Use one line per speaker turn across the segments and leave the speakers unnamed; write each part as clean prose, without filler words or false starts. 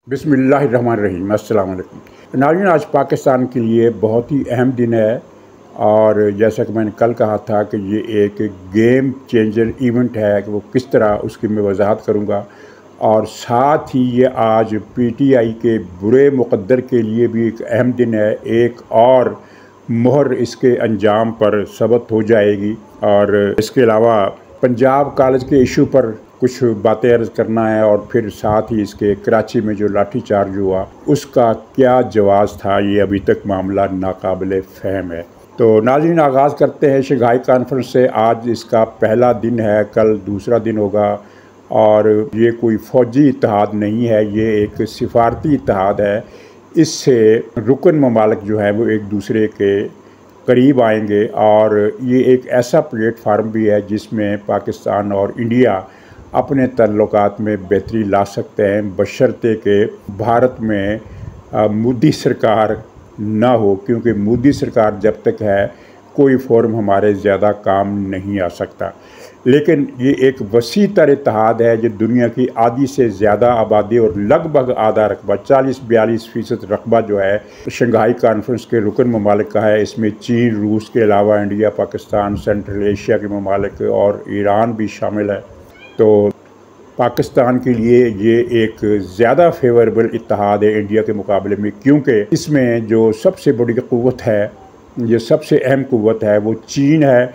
बिस्मिल्लाहिर्रहमानिर्रहीम। अस्सलाम वालेकुम नाज़रीन, आज पाकिस्तान के लिए बहुत ही अहम दिन है और जैसा कि मैंने कल कहा था कि ये एक गेम चेंजर इवेंट है कि वो किस तरह उसकी मैं वजाहत करूँगा। और साथ ही ये आज पीटीआई के बुरे मुक़द्दर के लिए भी एक अहम दिन है। एक और मोहर इसके अंजाम पर सबत हो जाएगी। और इसके अलावा पंजाब कॉलेज के इशू पर कुछ बातें अर्ज़ करना है और फिर साथ ही इसके कराची में जो लाठी चार्ज हुआ उसका क्या जवाब था, ये अभी तक मामला नाकाबिले फ़हम है। तो नाज़रीन, आगाज़ करते हैं शंघाई कॉन्फ्रेंस से। आज इसका पहला दिन है, कल दूसरा दिन होगा। और ये कोई फ़ौजी इत्तेहाद नहीं है, ये एक सिफारती इत्तेहाद है। इससे रुकन ममालिक जो है वो एक दूसरे के करीब आएंगे और ये एक ऐसा प्लेटफार्म भी है जिसमें पाकिस्तान और इंडिया अपने ताल्लुकात में बेहतरी ला सकते हैं, बशर्ते कि भारत में मोदी सरकार ना हो, क्योंकि मोदी सरकार जब तक है कोई फोरम हमारे ज़्यादा काम नहीं आ सकता। लेकिन ये एक वसी तर इत्तेहाद है जो दुनिया की आधी से ज़्यादा आबादी और लगभग आधा रकबा 40-42% रकबा जो है शंघाई कॉन्फ्रेंस के रुकन ममालिक का है। इसमें चीन, रूस के अलावा इंडिया, पाकिस्तान, सेंट्रल एशिया के ममालिक और ईरान भी शामिल है। तो पाकिस्तान के लिए ये एक ज़्यादा फेवरेबल इत्तेहाद है इंडिया के मुकाबले में, क्योंकि इसमें जो सबसे बड़ी क़ुव्वत है, ये सबसे अहम क़ुव्वत है, वो चीन है।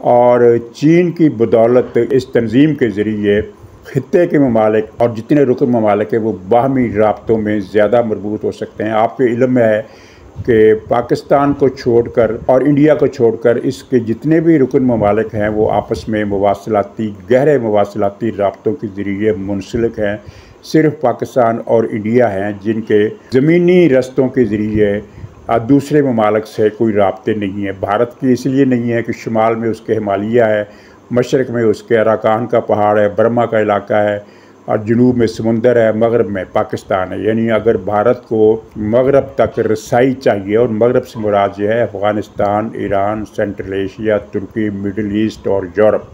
और चीन की बदौलत इस तंजीम के ज़रिए ख़ित्ते के ममालिक और जितने रुकन ममालिक हैं वो बाहमी राब्तों में ज़्यादा मरबूत हो सकते हैं। आपके इल्म में है कि पाकिस्तान को छोड़कर और इंडिया को छोड़कर इसके जितने भी रुकन ममालिक हैं वो आपस में मवासलाती, गहरे मवासलाती राब्तों के ज़रिए मुंसलिक हैं। सिर्फ़ पाकिस्तान और इंडिया हैं जिनके ज़मीनी रस्तों के ज़रिए दूसरे ममालिक से कोई राब्ते नहीं है। भारत की इसलिए नहीं है कि शुमाल में उसके हिमालय है, मशरक़ में उसके अराकान का पहाड़ है, बर्मा का इलाका है और जनूब में समुंदर है, मगरब में पाकिस्तान है। यानी अगर भारत को मगरब तक रसाई चाहिए, और मगरब से मुराद ये है अफ़गानिस्तान, ईरान, सेंट्रल एशिया, तुर्की, मिडल ईस्ट और यूरोप,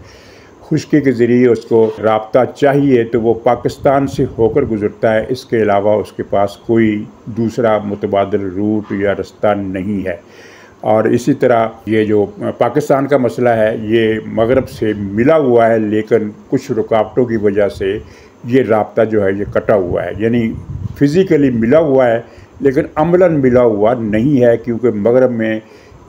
खुश्की के ज़रिए उसको राब्ता चाहिए तो वो पाकिस्तान से होकर गुज़रता है। इसके अलावा उसके पास कोई दूसरा मुतबादिल रूट या रास्ता नहीं है। और इसी तरह ये जो पाकिस्तान का मसला है ये मगरब से मिला हुआ है, लेकिन कुछ रुकावटों की वजह से ये राब्ता जो है ये कटा हुआ है। यानी फ़िज़िकली मिला हुआ है लेकिन अमलन मिला हुआ नहीं है, क्योंकि मगरब में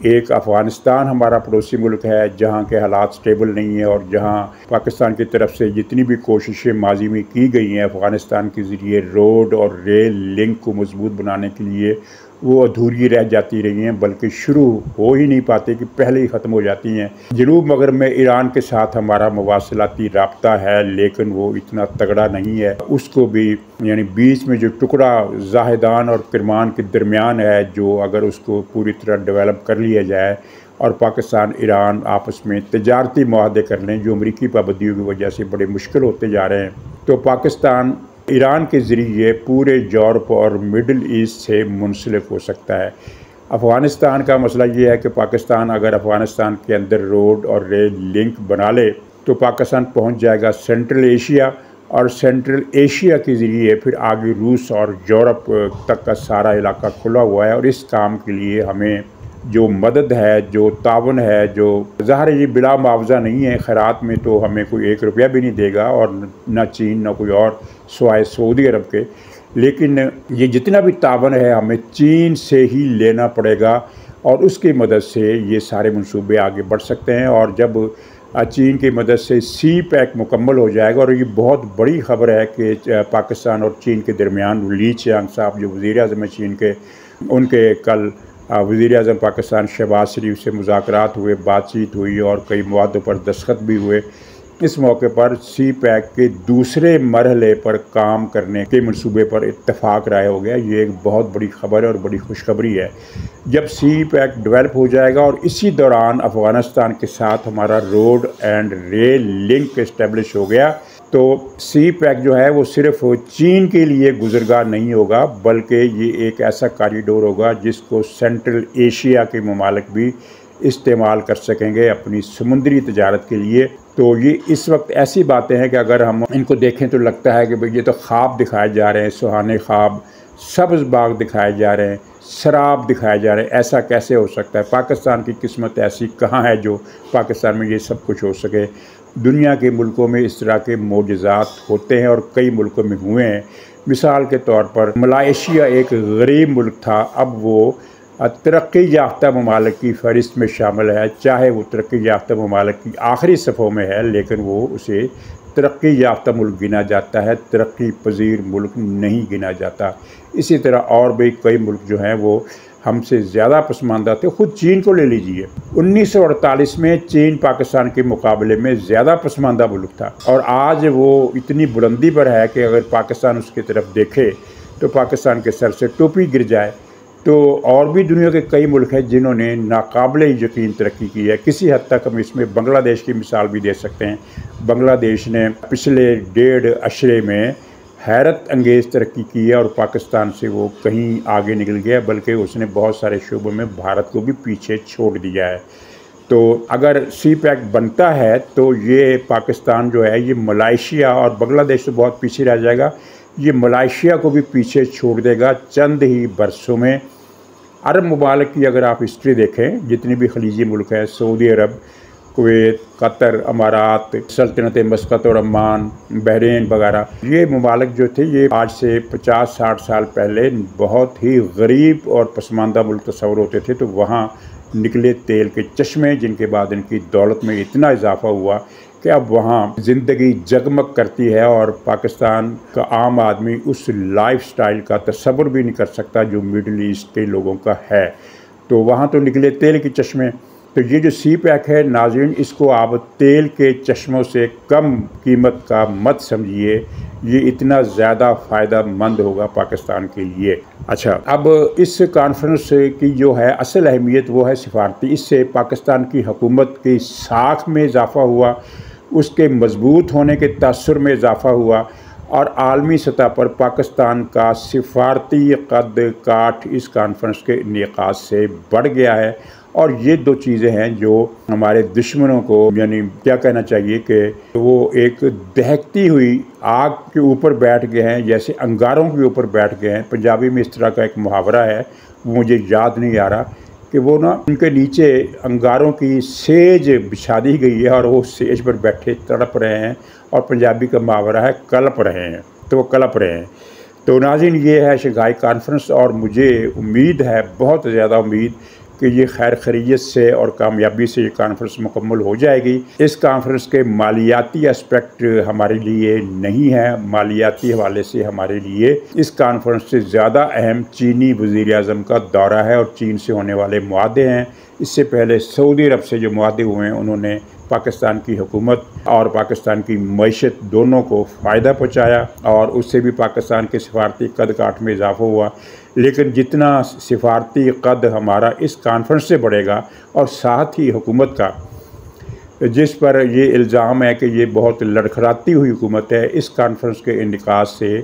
एक अफ़गानिस्तान हमारा पड़ोसी मुल्क है जहाँ के हालात स्टेबल नहीं है और जहाँ पाकिस्तान की तरफ से जितनी भी कोशिशें माजी में की गई हैं अफ़गानिस्तान के ज़रिए रोड और रेल लिंक को मजबूत बनाने के लिए, वो अधूरी रह जाती रही हैं, बल्कि शुरू हो ही नहीं पाती कि पहले ही ख़त्म हो जाती हैं। जनूब मगरब में ईरान के साथ हमारा मवासलाती राब्ता है, लेकिन वो इतना तगड़ा नहीं है। उसको भी यानी बीच में जो टुकड़ा जाहिदान और किरमान के दरमियान है, जो अगर उसको पूरी तरह डेवलप कर लिया जाए और पाकिस्तान ईरान आपस में तजारती मुआहदे कर लें, जो अमरीकी पाबंदियों की वजह से बड़े मुश्किल होते जा रहे हैं, तो पाकिस्तान ईरान के ज़रिए पूरे यूरोप और मिडल ईस्ट से मुंसलिक हो सकता है। अफ़गानिस्तान का मसला ये है कि पाकिस्तान अगर अफ़गानिस्तान के अंदर रोड और रेल लिंक बना ले तो पाकिस्तान पहुंच जाएगा सेंट्रल एशिया, और सेंट्रल एशिया के ज़रिए फिर आगे रूस और यूरोप तक का सारा इलाका खुला हुआ है। और इस काम के लिए हमें जो मदद है, जो तावन है, जो ज़ाहिर है ये बिला मुआवजा नहीं है, खैरात में तो हमें कोई 1 रुपया भी नहीं देगा और न चीन न कोई और सिवाय सऊदी अरब के, लेकिन ये जितना भी तावन है हमें चीन से ही लेना पड़ेगा और उसकी मदद से ये सारे मंसूबे आगे बढ़ सकते हैं। और जब चीन की मदद से सी पैक मुकम्मल हो जाएगा, और ये बहुत बड़ी ख़बर है कि पाकिस्तान और चीन के दरमियान ली चियांग साहब जो वज़ीर आज़म है चीन के, उनके कल वज़ीर आज़म पाकिस्तान शहबाज शरीफ से मुज़ाकरात हुए, बातचीत हुई और कई मुआदों पर दस्तखत भी हुए। इस मौके पर सी पैक के दूसरे मरहले पर काम करने के मंसूबे पर इत्तफाक राय हो गया। ये एक बहुत बड़ी ख़बर है और बड़ी खुशखबरी है। जब सी पैक डेवलप हो जाएगा और इसी दौरान अफ़गानिस्तान के साथ हमारा road and rail link establish हो गया, तो सी पैक जो है वो सिर्फ चीन के लिए गुज़रगाह नहीं होगा, बल्कि ये एक ऐसा कॉरिडोर होगा जिसको सेंट्रल एशिया के ममालिक भी इस्तेमाल कर सकेंगे अपनी समुद्री तजारत के लिए। तो ये इस वक्त ऐसी बातें हैं कि अगर हम इनको देखें तो लगता है कि भाई ये तो ख्वाब दिखाए जा रहे हैं, सुहाने ख्वाब, सब्ज़ बाग दिखाए जा रहे हैं, शराब दिखाए जा रहे हैं। ऐसा कैसे हो सकता है? पाकिस्तान की किस्मत ऐसी कहाँ है जो पाकिस्तान में ये सब कुछ हो सके? दुनिया के मुल्कों में इस तरह के मोजज़ात होते हैं और कई मुल्कों में हुए हैं। मिसाल के तौर पर मलाइशिया एक गरीब मुल्क था, अब वो तरक्की याफ्ता ममालिक की फ़हरिस्त में शामिल है। चाहे वो तरक्की याफ्ता ममालिक की आखिरी सफ़ों में है, लेकिन वो उसे तरक्की याफ्ता मुल्क गिना जाता है, तरक्की पजीर मुल्क नहीं गिना जाता। इसी तरह और भी कई मुल्क जो हैं वो हमसे ज़्यादा पसमानदा थे। ख़ुद चीन को ले लीजिए, 1948 में चीन पाकिस्तान के मुकाबले में ज़्यादा पसमानदा मुल्क था, और आज वो इतनी बुलंदी पर है कि अगर पाकिस्तान उसकी तरफ देखे तो पाकिस्तान के सर से टोपी गिर जाए। तो और भी दुनिया के कई मुल्क हैं जिन्होंने नाकाबिले यकीन तरक्की की है। किसी हद तक हम इसमें बांग्लादेश की मिसाल भी दे सकते हैं। बांग्लादेश ने पिछले 1.5 अशरे में हैरत अंगेज़ तरक्की की है और पाकिस्तान से वो कहीं आगे निकल गया, बल्कि उसने बहुत सारे शोबों में भारत को भी पीछे छोड़ दिया है। तो अगर सी पैक बनता है तो ये पाकिस्तान जो है ये मलाइशिया और बांग्लादेश तो बहुत पीछे रह जाएगा, ये मलाइशिया को भी पीछे छोड़ देगा चंद ही बरसों में। अरब ममालिक की अगर आप हिस्ट्री देखें, जितनी भी खलीजी मुल्क हैं, सऊदी अरब, कुवैत, कतर, अमारात, सल्तनत मस्कत और अम्मान, बहरीन वगैरह, ये ममालिक जो थे ये आज से 50-60 साल पहले बहुत ही गरीब और पसमानदा मुल्क तस्वर होते थे। तो वहाँ निकले तेल के चश्मे, जिनके बाद इनकी दौलत में इतना इजाफा हुआ कि अब वहाँ ज़िंदगी जगमग करती है और पाकिस्तान का आम आदमी उस लाइफस्टाइल का तसव्वुर भी नहीं कर सकता जो मिडल ईस्ट के लोगों का है। तो वहाँ तो निकले तेल के चश्मे। तो ये जो सी पैक है नाज़रीन, इसको आप तेल के चश्मों से कम कीमत का मत समझिए, ये इतना ज़्यादा फ़ायदा मंद होगा पाकिस्तान के लिए। अच्छा, अब इस कॉन्फ्रेंस की जो है असल अहमियत वो है सिफारती। इससे पाकिस्तान की हुकूमत की साख में इजाफ़ा हुआ, उसके मजबूत होने के तासुर में इजाफ़ा हुआ, और आलमी सतह पर पाकिस्तान का सिफारती कद काठ इस कॉन्फ्रेंस के इनेकाद से बढ़ गया है। और ये दो चीज़ें हैं जो हमारे दुश्मनों को, यानी क्या कहना चाहिए कि वो एक दहकती हुई आग के ऊपर बैठ गए हैं, जैसे अंगारों के ऊपर बैठ गए हैं। पंजाबी में इस तरह का एक मुहावरा है, वो मुझे याद नहीं आ रहा, कि वो ना उनके नीचे अंगारों की सेज बिछा दी गई है और वो सेज पर बैठे तड़प रहे हैं, और पंजाबी का मुहावरा है कलप रहे हैं, तो वो कलप रहे हैं। तो नाज़रीन, ये है शंघाई कॉन्फ्रेंस, और मुझे उम्मीद है, बहुत ज़्यादा उम्मीद, कि ये खैर खैरियत से और कामयाबी से ये कॉन्फ्रेंस मुकम्मल हो जाएगी। इस कॉन्फ्रेंस के मालियाती एस्पेक्ट हमारे लिए नहीं है, मालियाती हवाले से हमारे लिए इस कॉन्फ्रेंस से ज़्यादा अहम चीनी वज़ीर आज़म का दौरा है और चीन से होने वाले मुआहदे हैं। इससे पहले सऊदी अरब से जो मुआहदे हुए हैं, उन्होंने पाकिस्तान की हुकूमत और पाकिस्तान की मईशत दोनों को फ़ायदा पहुँचाया, और उससे भी पाकिस्तान के सिफारती कद काठ में इजाफा हुआ। लेकिन जितना सिफारती कद हमारा इस कॉन्फ्रेंस से बढ़ेगा, और साथ ही हुकूमत का, जिस पर ये इल्ज़ाम है कि ये बहुत लड़खड़ाती हुई हुकूमत है, इस कॉन्फ्रेंस के इनेकाद से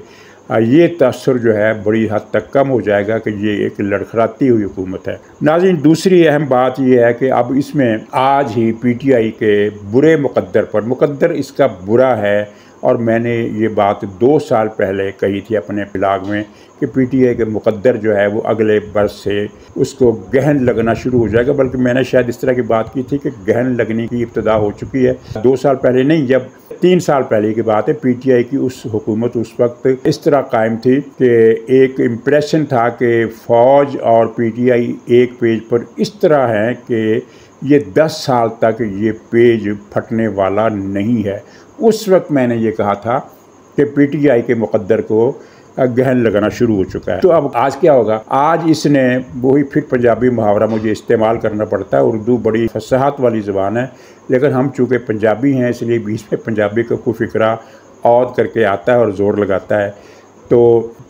ये तअस्सुर जो है बड़ी हद तक कम हो जाएगा कि ये एक लड़खड़ाती हुई हुकूमत है। नाज़रीन, दूसरी अहम बात ये है कि अब इसमें आज ही PTI के बुरे मुकद्दर पर, मुकद्दर इसका बुरा है, और मैंने ये बात 2 साल पहले कही थी अपने ब्लॉग में कि PTI के मुकद्दर जो है वो अगले बरस से उसको गहन लगना शुरू हो जाएगा। बल्कि मैंने शायद इस तरह की बात की थी कि गहन लगने की इब्तिदा हो चुकी है। 2 साल पहले नहीं, जब 3 साल पहले की बात है। PTI की उस हुकूमत उस वक्त इस तरह कायम थी कि एक इम्प्रेशन था कि फ़ौज और PTI एक पेज पर इस तरह है कि ये 10 साल तक ये पेज फटने वाला नहीं है। उस वक्त मैंने ये कहा था कि PTI के मुकद्दर को गहन लगाना शुरू हो चुका है। तो अब आज क्या होगा? आज इसने वही फिर पंजाबी मुहावरा मुझे इस्तेमाल करना पड़ता है। उर्दू बड़ी फसाहत वाली ज़बान है, लेकिन हम चूँकि पंजाबी हैं इसलिए बीच में पंजाबी का कोई फ़िक्रा औद करके आता है और ज़ोर लगाता है। तो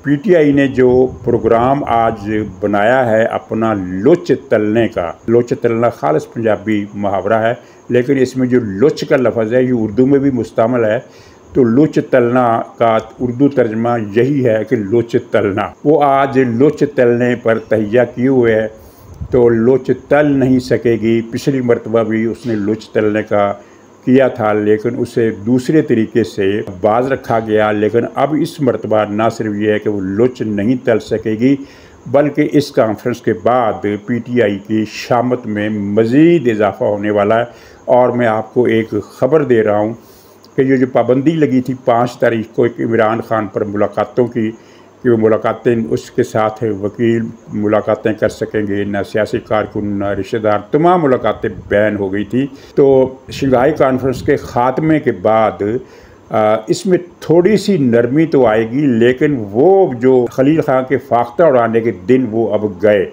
PTI ने जो प्रोग्राम आज बनाया है अपना लुच तलने का, लुच तलना खालिस पंजाबी मुहावरा है, लेकिन इसमें जो लुच का लफ्ज़ है ये उर्दू में भी मुस्तमल है। तो लुच तलना का उर्दू तर्जमा यही है कि लुच तलना। वो आज लुच तलने पर तहिया किए हुए है, तो लोच तल नहीं सकेगी। पिछली मरतबा भी उसने लोच तलने का किया था, लेकिन उसे दूसरे तरीके से बाज रखा गया। लेकिन अब इस मरतबा ना सिर्फ ये है कि वो लोच नहीं तल सकेगी, बल्कि इस कॉन्फ्रेंस के बाद पीटीआई की शामत में मज़ीद इजाफा होने वाला है। और मैं आपको एक ख़बर दे रहा हूँ कि ये जो पाबंदी लगी थी 5 तारीख को एक इमरान खान पर मुलाकातों की, कि वो मुलाकातें उसके साथ वकील मुलाकातें कर सकेंगे, ना सियासी कारकुन, ना रिश्तेदार, तमाम मुलाकातें बैन हो गई थी। तो शंघाई कॉन्फ्रेंस के ख़ात्मे के बाद इसमें थोड़ी सी नरमी तो आएगी, लेकिन वो जो खलील खान के फाख्ता उड़ाने के दिन वो अब गए।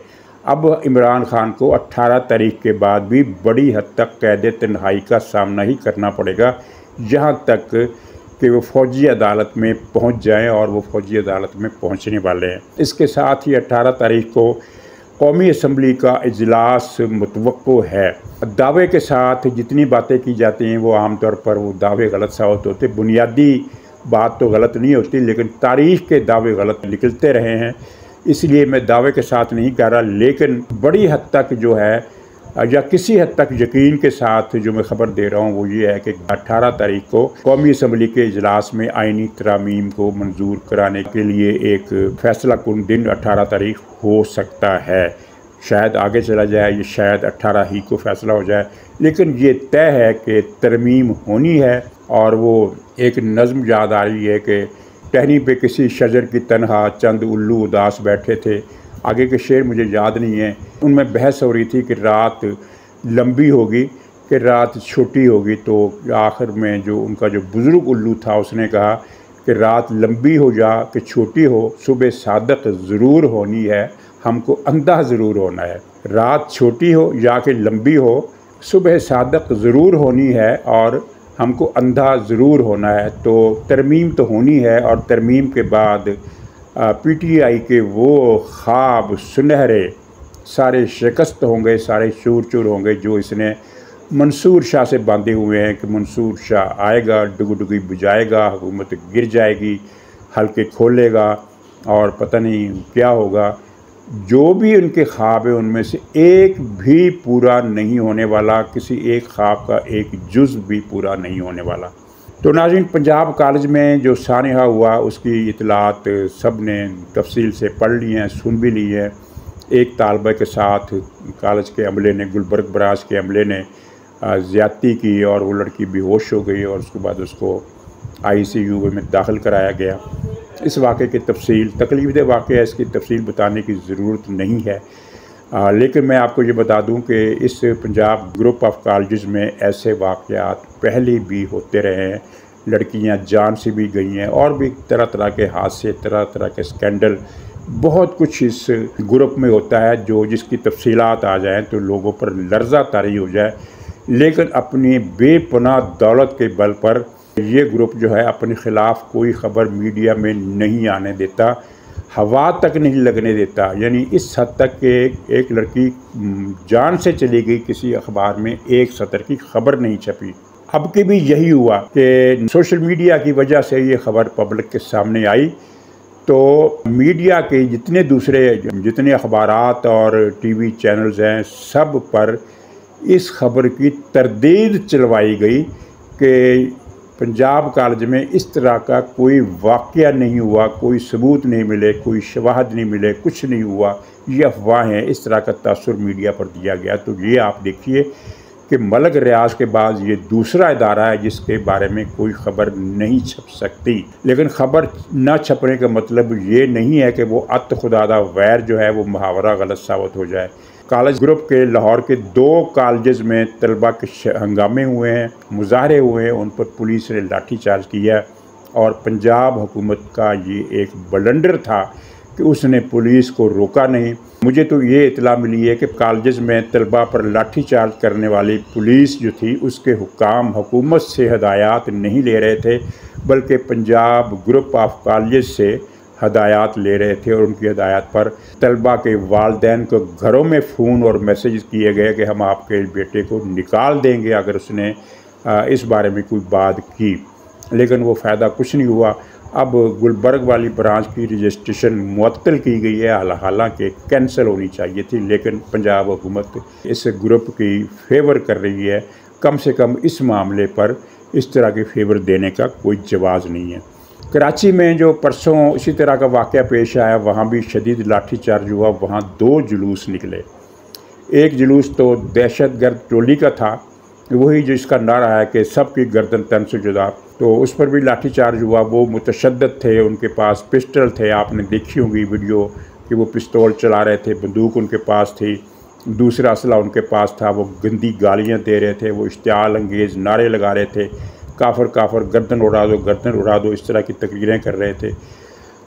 अब इमरान खान को 18 तारीख के बाद भी बड़ी हद तक कैद तन्हाई का सामना ही करना पड़ेगा, यहाँ तक कि वो फ़ौजी अदालत में पहुंच जाएं, और वो फ़ौजी अदालत में पहुंचने वाले हैं। इसके साथ ही 18 तारीख को कौमी असम्बली का इजलास मुतवक्को है। दावे के साथ जितनी बातें की जाती हैं वो आमतौर पर वो दावे गलत साबित होते। बुनियादी बात तो गलत नहीं होती, लेकिन तारीख़ के दावे गलत निकलते रहे हैं, इसलिए मैं दावे के साथ नहीं कह रहा। लेकिन बड़ी हद तक जो है, या किसी हद तक यकीन के साथ जो मैं ख़बर दे रहा हूँ वो ये है कि 18 तारीख को कौमी असम्बली के इजलास में आइनी तरामीम को मंजूर कराने के लिए एक फ़ैसला कुन दिन 18 तारीख हो सकता है। शायद आगे चला जाए, ये शायद 18 ही को फ़ैसला हो जाए, लेकिन ये तय है कि तरमीम होनी है। और वो एक नज़्म याद आ रही है कि टहनी पे किसी शजर की तनहा चंद उल्लू उदास बैठे थे। आगे के शेर मुझे याद नहीं है। उनमें बहस हो रही थी कि रात लंबी होगी कि रात छोटी होगी, तो आखिर में जो उनका जो बुज़ुर्ग उल्लू था उसने कहा कि रात लंबी हो या कि छोटी हो, सुबह सादक ज़रूर होनी है, हमको अंधा ज़रूर होना है। रात छोटी हो या कि लंबी हो, सुबह सादक ज़रूर होनी है और हमको अंधा ज़रूर होना है। तो तरमीम तो होनी है, और तरमीम के बाद पीटीआई के वो ख्वाब सुनहरे सारे शिकस्त होंगे, सारे चूर चूर होंगे जो इसने मंसूर शाह से बांधे हुए हैं कि मंसूर शाह आएगा, डुगडुगी बुझाएगा, हुकूमत गिर जाएगी, हल्के खोलेगा और पता नहीं क्या होगा। जो भी उनके ख्वाब है उनमें से एक भी पूरा नहीं होने वाला, किसी एक ख्वाब का एक जुज़ भी पूरा नहीं होने वाला। तो नाज़रीन, पंजाब कॉलेज में जो सानहा हुआ उसकी इतलात सब ने तफसील से पढ़ ली हैं, सुन भी ली है। एक तालबा के साथ कॉलेज के अमले ने, गुलबर्ग ब्रांच के अमले ने ज़्यादती की और वो लड़की बेहोश हो गई, और उसके बाद उसको ICU में दाखिल कराया गया। इस वाक़े की तफसील तकलीफ़ वाक़या है, इसकी तफसील बताने की ज़रूरत नहीं है। लेकिन मैं आपको ये बता दूं कि इस पंजाब ग्रुप ऑफ कॉलेजेस में ऐसे वाक़यात पहले भी होते रहे हैं। लड़कियां जान से भी गई हैं, और भी तरह तरह के हादसे, तरह तरह के स्कैंडल, बहुत कुछ इस ग्रुप में होता है जो जिसकी तफसीलात आ जाएं तो लोगों पर लर्ज़ा तारी हो जाए। लेकिन अपनी बेपनाह दौलत के बल पर ये ग्रुप जो है अपने ख़िलाफ़ कोई ख़बर मीडिया में नहीं आने देता, हवा तक नहीं लगने देता। यानी इस हद तक कि एक लड़की जान से चली गई, किसी अखबार में एक सतर की खबर नहीं छपी। अब के भी यही हुआ कि सोशल मीडिया की वजह से ये ख़बर पब्लिक के सामने आई, तो मीडिया के जितने अखबारात और TV चैनल्स हैं, सब पर इस खबर की तरदीद चलवाई गई कि पंजाब कॉलेज में इस तरह का कोई वाक़या नहीं हुआ, कोई सबूत नहीं मिले, कोई शवाहद नहीं मिले, कुछ नहीं हुआ, ये अफवाहें हैं। इस तरह का तासुर मीडिया पर दिया गया। तो ये आप देखिए कि मलक रियाज के बाद ये दूसरा इदारा है जिसके बारे में कोई ख़बर नहीं छप सकती। लेकिन ख़बर न छपने का मतलब ये नहीं है कि वो अत खुदादा वैर जो है वो मुहावरा गलत साबित हो जाए। कॉलेज ग्रुप के लाहौर के 2 कॉलेजेस में तलबा के हंगामे हुए हैं, मुजाहरे हुए हैं, उन पर पुलिस ने लाठी चार्ज किया, और पंजाब हुकूमत का ये एक ब्लंडर था कि उसने पुलिस को रोका नहीं। मुझे तो ये इतला मिली है कि कॉलेजेस में तलबा पर लाठी चार्ज करने वाली पुलिस जो थी उसके हुकाम हुकूमत से हदायत नहीं ले रहे थे, बल्कि पंजाब ग्रुप ऑफ कॉलेज से हदायत ले रहे थे, और उनकी हदायत पर तलबा के वालदैन को घरों में फ़ोन और मैसेज किए गए कि हम आपके बेटे को निकाल देंगे अगर उसने इस बारे में कोई बात की। लेकिन वो फ़ायदा कुछ नहीं हुआ। अब गुलबर्ग वाली ब्रांच की रजिस्ट्रेशन मुअत्तल की गई है, हालांकि कैंसिल होनी चाहिए थी, लेकिन पंजाब हुकूमत इस ग्रुप की फेवर कर रही है। कम से कम इस मामले पर इस तरह के फेवर देने का कोई जवाज़ नहीं है। कराची में जो परसों इसी तरह का वाक़या पेश आया, वहाँ भी शदीद लाठीचार्ज हुआ। वहाँ 2 जुलूस निकले। एक जुलूस तो दहशतगर्द टोली का था, वही जिसका नारा है कि सबकी गर्दन तन से जुदा, तो उस पर भी लाठीचार्ज हुआ। वो मुतशद्दिद थे, उनके पास पिस्टल थे, आपने देखी होगी वीडियो कि वो पिस्तौल चला रहे थे, बंदूक उनके पास थी, दूसरा असला उनके पास था। वो गंदी गालियाँ दे रहे थे, वो इश्तियाल अंगेज़ नारे लगा रहे थे, काफर काफर, गर्दन उड़ा दो, गर्दन उड़ा दो, इस तरह की तकरीरें कर रहे थे।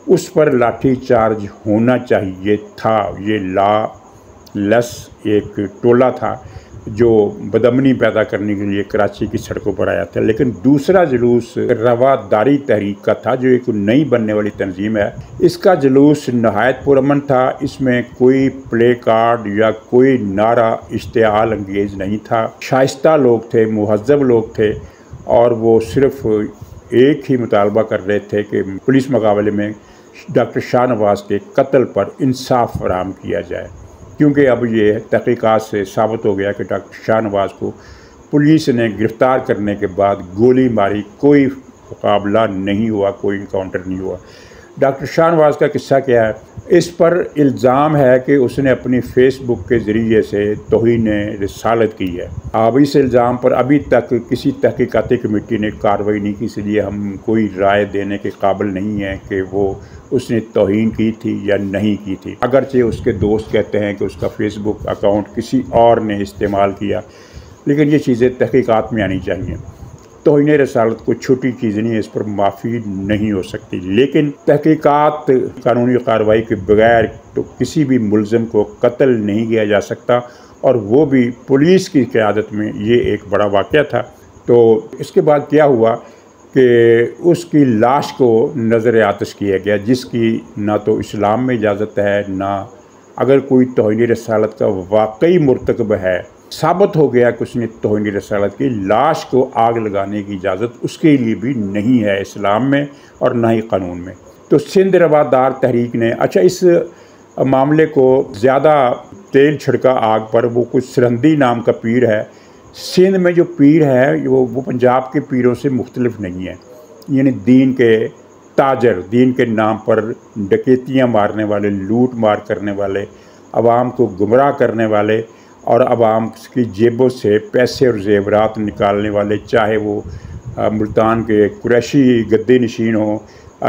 उस पर लाठीचार्ज होना चाहिए था। ये लॉलेस एक टोला था जो बदअमनी पैदा करने के लिए कराची की सड़कों पर आया था। लेकिन दूसरा जुलूस रवादारी तहरीक का था, जो एक नई बनने वाली तंजीम है। इसका जुलूस नहायत पुरअमन था। इसमें कोई प्ले कार्ड या कोई नारा इश्तियाल अंगेज़ नहीं था। शाइस्ता लोग थे, मुहज़्ज़ब लोग थे, और वो सिर्फ एक ही मुतालबा कर रहे थे कि पुलिस मुकाबले में डॉक्टर शाहनवाज के कत्ल पर इंसाफ फराहम किया जाए, क्योंकि अब ये तहकीकात से साबित हो गया कि डॉक्टर शाहनवाज को पुलिस ने गिरफ़्तार करने के बाद गोली मारी, कोई मुकाबला नहीं हुआ, कोई इनकाउंटर नहीं हुआ। डॉक्टर शाहनवाज का किस्सा क्या है? इस पर इल्ज़ाम है कि उसने अपनी फ़ेसबुक के ज़रिए से तौहीन रिसालत की है। अब इस इल्ज़ाम पर अभी तक किसी तहकीकाती कमेटी ने कार्रवाई नहीं की, इसलिए हम कोई राय देने के काबिल नहीं हैं कि वो उसने तौहीन की थी या नहीं की थी। अगरचे उसके दोस्त कहते हैं कि उसका फ़ेसबुक अकाउंट किसी और ने इस्तेमाल किया, लेकिन ये चीज़ें तहकीकात में आनी चाहिए। तौहीन रसालत कोई छोटी चीज़ नहीं है, इस पर माफ़ी नहीं हो सकती। लेकिन तहकीकात कानूनी कार्रवाई के बगैर तो किसी भी मुलज़म को कत्ल नहीं किया जा सकता, और वो भी पुलिस की क़यादत में। ये एक बड़ा वाक़या था। तो इसके बाद क्या हुआ कि उसकी लाश को नज़र आतिश किया गया, जिसकी ना तो इस्लाम में इजाज़त है, ना अगर कोई तौहीन रसालत का वाकई मुर्तकब है, साबित हो गया कि उसने तौहीन रसालत की, लाश को आग लगाने की इजाज़त उसके लिए भी नहीं है इस्लाम में और ना ही कानून में। तो सिंध रवादार तहरीक ने इस मामले को ज़्यादा तेल छिड़का आग पर। वो कुछ सरहंदी नाम का पीर है। सिंध में जो पीर है वो पंजाब के पीरों से मुख्तलिफ नहीं है, यानी दीन के ताजर, दीन के नाम पर डकैतियाँ मारने वाले, लूट मार करने वाले, आवाम को गुमराह करने वाले और आवाम की जेबों से पैसे और जेवरात निकालने वाले, चाहे वो मुल्तान के कुरैशी गद्दी नशीन हो,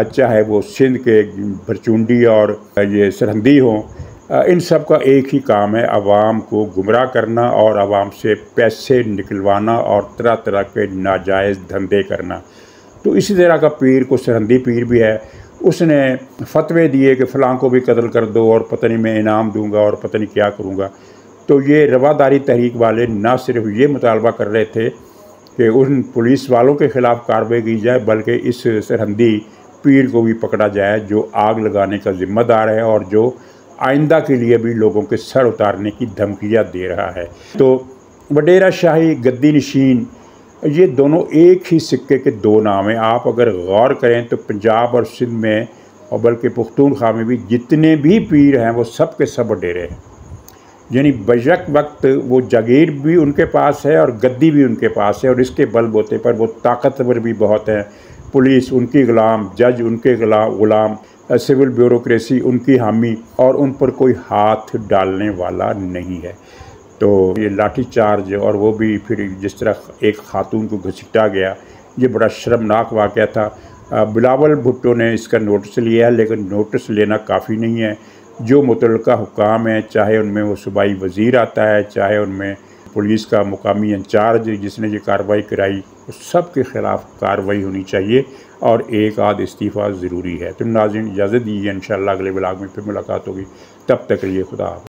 चाहे वो सिंध के भरचुंडी और ये सरहंदी हों, इन सब का एक ही काम है, आवाम को गुमराह करना और आवाम से पैसे निकलवाना और तरह तरह के नाजायज़ धंधे करना। तो इसी तरह का पीर को सरहंदी पीर भी है। उसने फतवे दिए कि फ़लाँ को भी कत्ल कर दो और पता नहीं मैं इनाम दूंगा और पता नहीं क्या करूँगा। तो ये रवादारी तहरीक वाले ना सिर्फ ये मुतालबा कर रहे थे कि उन पुलिस वालों के ख़िलाफ़ कार्रवाई की जाए, बल्कि इस सरहंदी पीर को भी पकड़ा जाए जो आग लगाने का ज़िम्मेदार है और जो आइंदा के लिए भी लोगों के सर उतारने की धमकियाँ दे रहा है। तो वडेरा शाही, गद्दी नशीन, ये दोनों एक ही सिक्के के दो नाम हैं। आप अगर गौर करें तो पंजाब और सिंध में और बल्कि पुख्तूनख्वा में भी जितने भी पीर हैं वो सब के सब वडेरे हैं, यानी बजक वक्त वो जागीर भी उनके पास है और गद्दी भी उनके पास है, और इसके बलबूते पर वो ताकतवर भी बहुत हैं। पुलिस उनकी ग़ुलाम, जज उनके ग़ुलाम, सिविल ब्यूरोक्रेसी उनकी हामी, और उन पर कोई हाथ डालने वाला नहीं है। तो ये लाठीचार्ज, और वो भी फिर जिस तरह एक खातून को घसीटा गया, ये बड़ा शर्मनाक वाक़या था। बिलावल भुट्टो ने इसका नोटिस लिया है, लेकिन नोटिस लेना काफ़ी नहीं है। जो मुतल्लिका हुकाम है, चाहे उनमें वो सूबाई वज़ीर आता है, चाहे उनमें पुलिस का मुकामी इंचार्ज जिसने ये कार्रवाई कराई, उस सब के ख़िलाफ़ कार्रवाई होनी चाहिए और एक आध इस्तीफ़ा ज़रूरी है। तो नाज़रीन, इजाज़त दीजिए, इंशाअल्लाह अगले ब्लॉग में फिर मुलाकात होगी। तब तक के लिए खुदा हाफ़िज़।